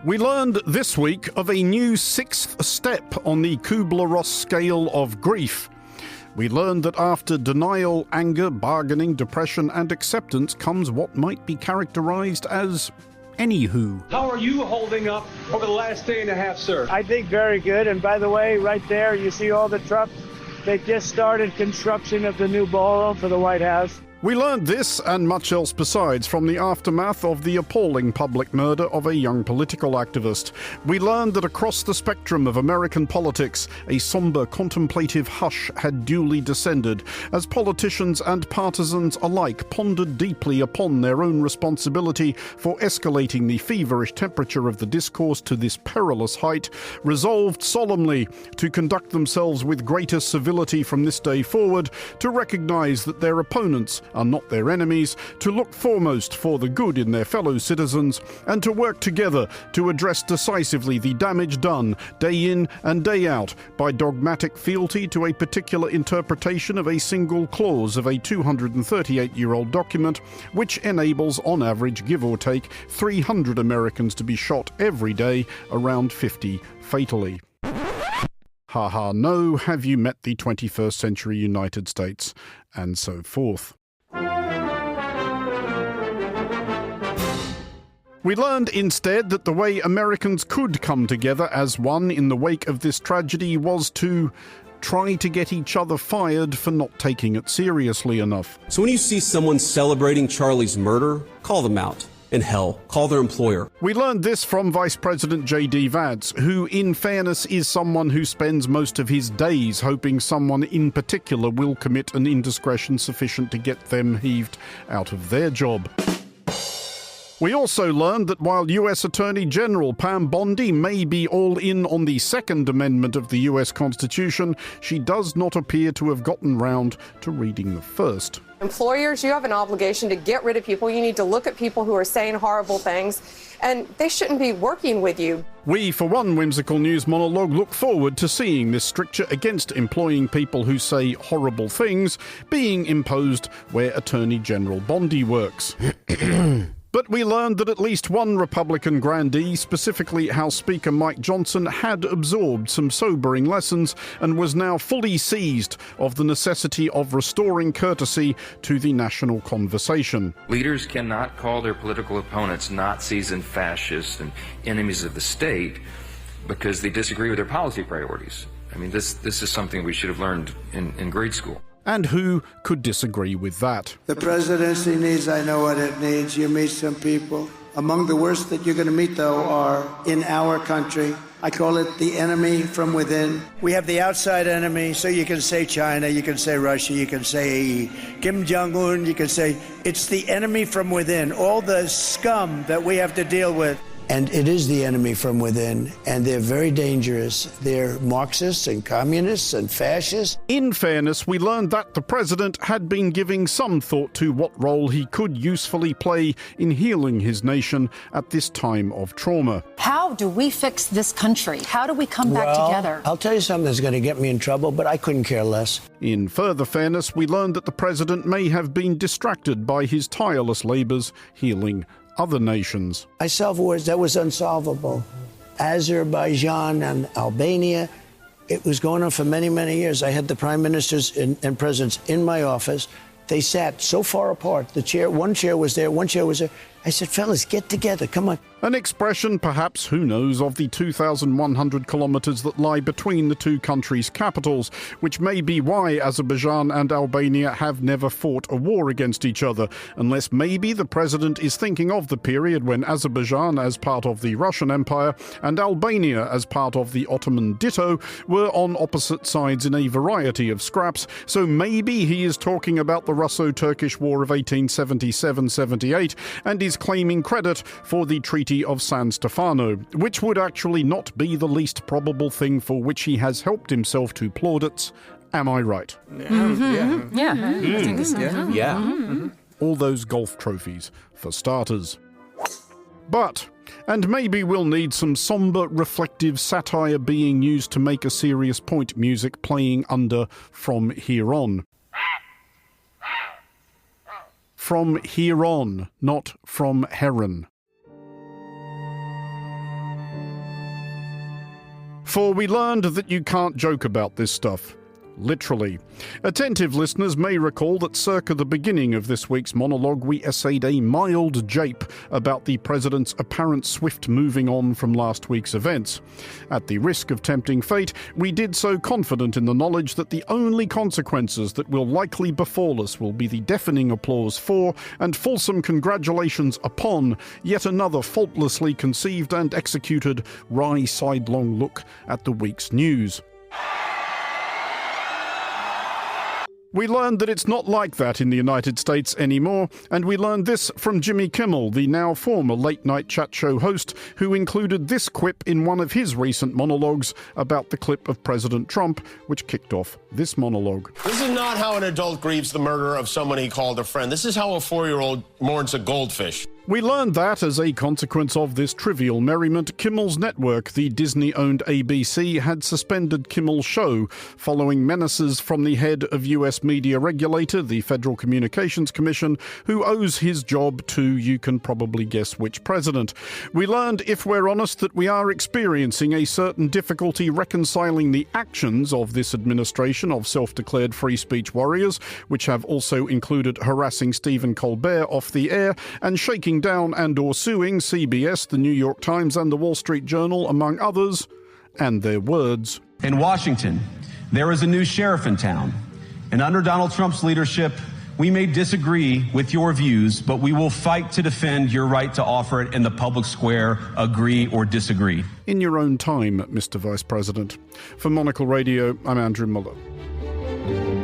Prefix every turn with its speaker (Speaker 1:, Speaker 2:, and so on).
Speaker 1: We learned this week of a new sixth step on the Kubler-Ross scale of grief. We learned that after denial, anger, bargaining, depression and acceptance comes what might be characterized as anywho.
Speaker 2: How are you holding up over the last day and a half, sir?
Speaker 3: I think very good. And by the way, right there, you see all the trucks. They just started construction of the new ballroom for the White House.
Speaker 1: We learned this and much else besides from the aftermath of the appalling public murder of a young political activist. We learned that across the spectrum of American politics, a somber, contemplative hush had duly descended as politicians and partisans alike pondered deeply upon their own responsibility for escalating the feverish temperature of the discourse to this perilous height, resolved solemnly to conduct themselves with greater civility from this day forward, to recognize that their opponents are not their enemies, to look foremost for the good in their fellow citizens, and to work together to address decisively the damage done day in and day out by dogmatic fealty to a particular interpretation of a single clause of a 238-year-old document which enables, on average, give or take, 300 Americans to be shot every day, around 50 fatally. Ha ha, no, have you met the 21st century United States, and so forth. We learned instead that the way Americans could come together as one in the wake of this tragedy was to try to get each other fired for not taking it seriously enough.
Speaker 4: So when you see someone celebrating Charlie's murder, call them out. And hell, call their employer.
Speaker 1: We learned this from Vice President J.D. Vance, who, in fairness, is someone who spends most of his days hoping someone in particular will commit an indiscretion sufficient to get them heaved out of their job. We also learned that while U.S. Attorney General Pam Bondi may be all in on the Second Amendment of the U.S. Constitution, she does not appear to have gotten round to reading the First.
Speaker 5: Employers, you have an obligation to get rid of people. You need to look at people who are saying horrible things, and they shouldn't be working with you.
Speaker 1: We, for one whimsical news monologue, look forward to seeing this stricture against employing people who say horrible things being imposed where Attorney General Bondi works. But we learned that at least one Republican grandee, specifically House Speaker Mike Johnson, had absorbed some sobering lessons and was now fully seized of the necessity of restoring courtesy to the national conversation.
Speaker 6: Leaders cannot call their political opponents Nazis and fascists and enemies of the state because they disagree with their policy priorities. I mean, this is something we should have learned in grade school.
Speaker 1: And who could disagree with that?
Speaker 7: The presidency needs, I know what it needs. You meet some people. Among the worst that you're going to meet, though, are in our country. I call it the enemy from within. We have the outside enemy, so you can say China, you can say Russia, you can say Kim Jong-un, you can say it's the enemy from within, all the scum that we have to deal with. And it is the enemy from within, and they're very dangerous. They're Marxists and communists and fascists.
Speaker 1: In fairness, we learned that the president had been giving some thought to what role he could usefully play in healing his nation at this time of trauma.
Speaker 8: How do we fix this country? How do we come back together?
Speaker 7: I'll tell you something that's going to get me in trouble, but I couldn't care less.
Speaker 1: In further fairness, we learned that the president may have been distracted by his tireless labours healing other nations.
Speaker 7: I solved wars that was unsolvable. Azerbaijan and Albania, it was going on for many, many years. I had the prime ministers and presidents in my office. They sat so far apart. One chair was there, one chair was there. I said, fellas, get together, come on.
Speaker 1: An expression, perhaps, who knows, of the 2,100 kilometres that lie between the two countries' capitals, which may be why Azerbaijan and Albania have never fought a war against each other, unless maybe the president is thinking of the period when Azerbaijan, as part of the Russian Empire, and Albania, as part of the Ottoman ditto, were on opposite sides in a variety of scraps, so maybe he is talking about the Russo-Turkish War of 1877-78 and is claiming credit for the Treaty of San Stefano, which would actually not be the least probable thing for which he has helped himself to plaudits. Am I right?
Speaker 8: I think so.
Speaker 1: All those golf trophies, for starters. But, and maybe we'll need some somber, reflective satire being used to make a serious point music playing under From Here On. From here on, not from heron. For we learned that you can't joke about this stuff. Literally. Attentive listeners may recall that circa the beginning of this week's monologue we essayed a mild jape about the president's apparent swift moving on from last week's events. At the risk of tempting fate, we did so confident in the knowledge that the only consequences that will likely befall us will be the deafening applause for and fulsome congratulations upon yet another faultlessly conceived and executed wry sidelong look at the week's news. We learned that it's not like that in the United States anymore, and we learned this from Jimmy Kimmel, the now former late-night chat show host, who included this quip in one of his recent monologues about the clip of President Trump, which kicked off this monologue.
Speaker 9: This is not how an adult grieves the murder of someone he called a friend. This is how a 4-year-old mourns a goldfish.
Speaker 1: We learned that, as a consequence of this trivial merriment, Kimmel's network, the Disney-owned ABC, had suspended Kimmel's show following menaces from the head of US media regulator, the Federal Communications Commission, who owes his job to, you can probably guess which president. We learned, if we're honest, that we are experiencing a certain difficulty reconciling the actions of this administration of self-declared free speech warriors, which have also included harassing Stephen Colbert off the air and shaking down and or suing CBS, the New York Times and the Wall Street Journal, among others, and their words.
Speaker 10: In Washington, there is a new sheriff in town, and under Donald Trump's leadership, we may disagree with your views, but we will fight to defend your right to offer it in the public square, agree or disagree.
Speaker 1: In your own time, Mr. Vice President. For Monocle Radio, I'm Andrew Mueller.